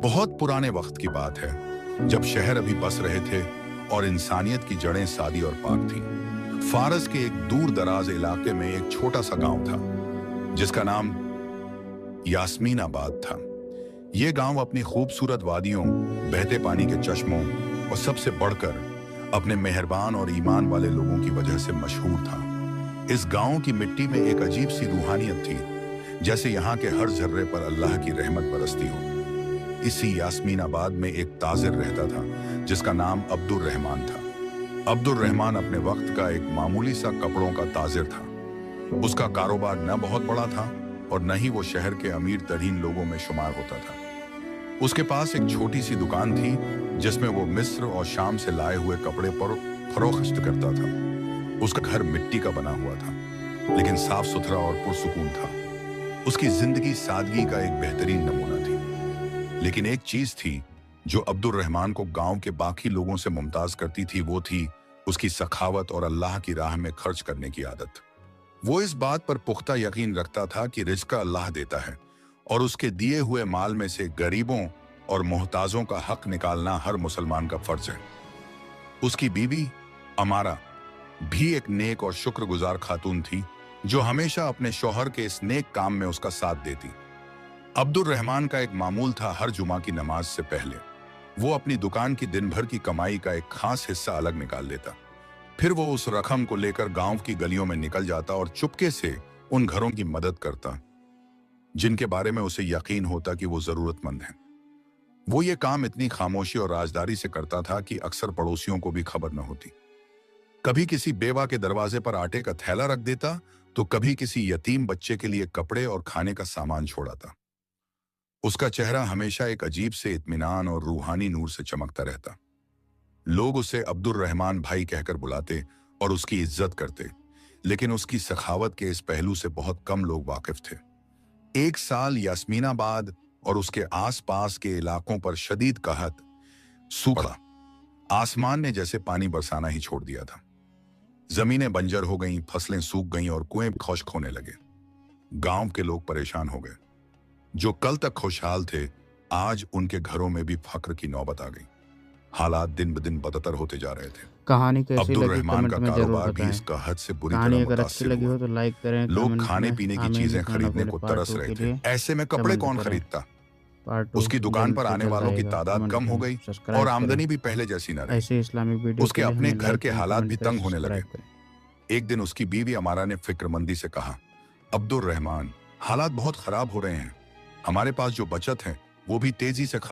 बहुत पुराने वक्त की बात है, जब शहर अभी बस रहे थे और इंसानियत की जड़ें सादी और पाक थीं। फारस के एक दूर दराज इलाके में एक छोटा सा गांव था, जिसका नाम यास्मीनाबाद था। ये गांव अपनी खूबसूरत वादियों, बहते पानी के चश्मों और सबसे बढ़कर अपने मेहरबान और ईमान वाले लोगों की वजह से मशहूर था। इस गांव की मिट्टी में एक अजीब सी रूहानियत थी, जैसे यहाँ के हर जर्रे पर अल्लाह की रहमत बरसती हो। इसी यास्मीनाबाद में एक ताजिर रहता था, जिसका नाम अब्दुल रहमान था। अब्दुल रहमान अपने वक्त का एक मामूली सा कपड़ों का ताजिर था। उसका कारोबार न बहुत बड़ा था और न ही वो शहर के अमीर तरीन लोगों में शुमार होता था। उसके पास एक छोटी सी दुकान थी, जिसमें वो मिस्र और शाम से लाए हुए कपड़े पर फरोख्त करता था। उसका घर मिट्टी का बना हुआ था, लेकिन साफ सुथरा और पुरसुकून था। उसकी जिंदगी सादगी का एक बेहतरीन नमूना थी। लेकिन एक चीज थी जो अब्दुल रहमान को गांव के बाकी लोगों से मुमताज करती थी, वो थी उसकी सखावत और अल्लाह की राह में खर्च करने की आदत। वो इस बात पर पुख्ता यकीन रखता था कि रिज़्क़ अल्लाह देता है और उसके दिए हुए माल में से गरीबों और मोहताजों का हक निकालना हर मुसलमान का फर्ज है। उसकी बीवी अमारा भी एक नेक और शुक्रगुजार खातून थी, जो हमेशा अपने शौहर के इस नेक काम में उसका साथ देती। अब्दुल रहमान का एक मामूल था, हर जुमा की नमाज से पहले वो अपनी दुकान की दिन भर की कमाई का एक खास हिस्सा अलग निकाल लेता। फिर वो उस रकम को लेकर गांव की गलियों में निकल जाता और चुपके से उन घरों की मदद करता जिनके बारे में उसे यकीन होता कि वो जरूरतमंद हैं। वो ये काम इतनी खामोशी और राजदारी से करता था कि अक्सर पड़ोसियों को भी खबर न होती। कभी किसी बेवा के दरवाजे पर आटे का थैला रख देता, तो कभी किसी यतीम बच्चे के लिए कपड़े और खाने का सामान छोड़ाता। उसका चेहरा हमेशा एक अजीब से इत्मीनान और रूहानी नूर से चमकता रहता। लोग उसे अब्दुल रहमान भाई कहकर बुलाते और उसकी इज्जत करते, लेकिन उसकी सखावत के इस पहलू से बहुत कम लोग वाकिफ थे। एक साल यास्मीनाबाद और उसके आसपास के इलाकों पर शदीद कहत, सूखा, आसमान ने जैसे पानी बरसाना ही छोड़ दिया था। जमीनें बंजर हो गईं, फसलें सूख गईं और कुएं खुश्क होने लगे। गांव के लोग परेशान हो गए। जो कल तक खुशहाल थे, आज उनके घरों में भी फक्र की नौबत आ गई। हालात दिन ब दिन बदतर होते जा रहे थे। कहानी कैसी अब्दुल लगी रहमान कमेंट का में ज़रूर कारोबार भी बताएं। इस कहत से बुरी तरह कहानी अगर अच्छी मुतासिर लगी हुआ। हो तो लाइक करें लोग कमेंट खाने में पीने की आमीन चीजें लिखना ना खरीदने भूलें। को पार्ट तरस 2 रहे के थे। लिए ऐसे में कपड़े कमेंट कौन करें। खरीदता? पार्ट 2 उसकी दुकान जल्द पर से आने जल्द वालों की आएगा। तादाद कमेंट कम हो करें, गई और सब्सक्राइब करें। आमदनी भी पहले जैसी न रही। ऐसे इस्लामिक वीडियो के उसके लिए अपने हमें घर लाइक के करें, हालात कमेंट भी करें, तंग होने लगे। सब्सक्राइब करें। एक दिन उसकी बीवी अमारा ने फिक्रमंदी से कहा, अब्दुल रहमान, हालात बहुत खराब हो रहे हैं। हमारे पास जो बचत है वो भी तेजी से